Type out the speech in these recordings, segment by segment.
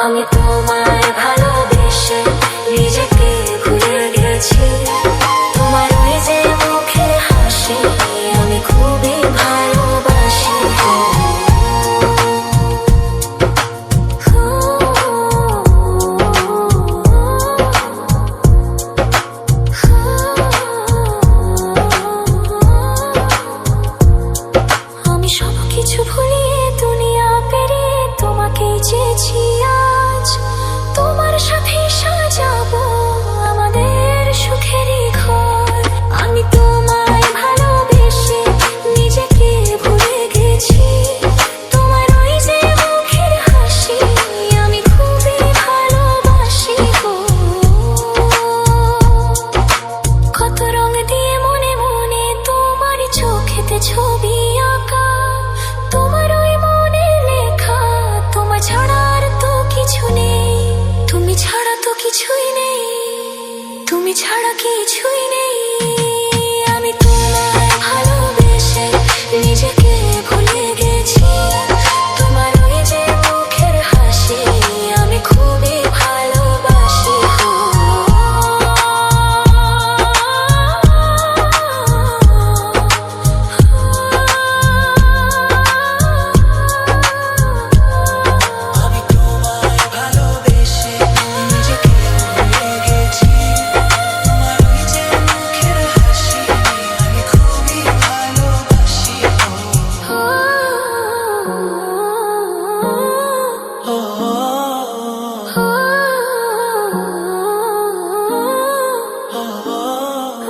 আমি তোমায় ভালোবেসে নিজেকে ভুলে গেছি। তোমার ওই যে মুখের হাসি আমি খুবই ভালোবাসি। আমি সবকিছু ভুলিয়ে দুনিয়া পেরিয়ে তোমাকেই চেয়েছি। আজ তোমার সাথে সাজাবো আমাদের সুখেরই ঘর। আমি তোমায় ভালোবেসে নিজেকে ভুলে গেছি। তোমার ওই যে মুখের হাসি আমি খুবই ভালোবাসি। কত রং দিয়ে মনে মনে তোমার চোখেতে ছবি আঁকা। তোমার ওই মনে লেখা তোমার ছাড়া আর তো কিছু নেই। তুমি ছাড়া তো কিছুই নেই, তুমি ছাড়া কিছুই নেই। আমি তোমায় ভালোবেসে নিজেকে ভুলে গেছি। তোমার ওই যে মুখের হাসি আমি খুবই ভালোবাসি।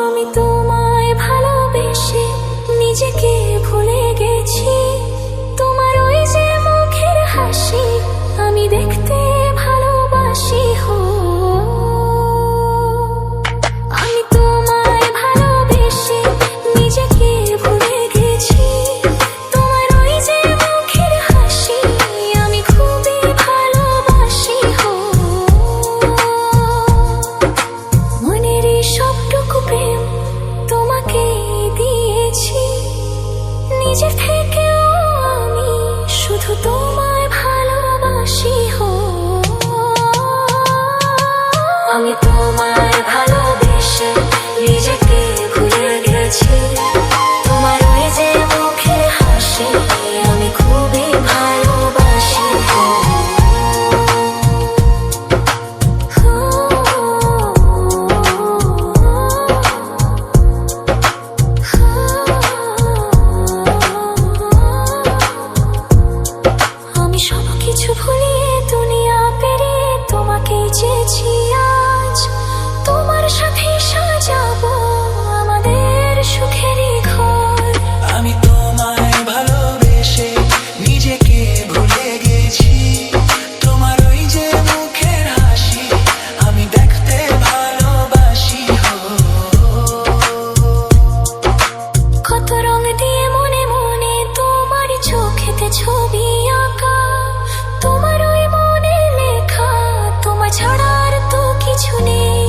আমি তোমায় ভালোবেসে নিজেকে ভুলে গেছি। তোমার ওই যে মুখের হাসি আমি দেখতে ভালোবাসি। আমি তোমায় ভালোবেসে নিজেকে ভুলে গেছি। তোমার ওই যে মুখের হাসি আমি খুবই ভালোবাসি। মনের সবটুকু প্রেম তোমাকে দিয়েছি। নিজের থেকেও আমি শুধু তোমায় ভালোবাসি। আমি তোমায় ভালোবেসে নিজেকে ভুলে গেছি। তোমার ওই যে মুখের হাসি আমি খুবই ভালোবাসি। আমি সবকিছু ভুলিয়ে দুনিয়া পেরিয়ে তোমাকেই চেয়েছি। আজ তোমার সাথে সাজাবো আমাদের সুখেরই ঘর। আমি তোমায় ভালোবেসে নিজেকে ভুলে গেছি। তোমার ওই যে মুখের হাসি আমি দেখতে ভালোবাসি। কত রং দিয়ে মনে মনে তোমার চোখেতে ছবি আঁকা। তোমার ওই মনে লেখা তোমার ছাড়া আর তো কিছু নেই।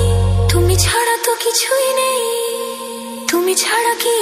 তুমি ছাড়া তো কিছুই নেই, তুমি ছাড়া কি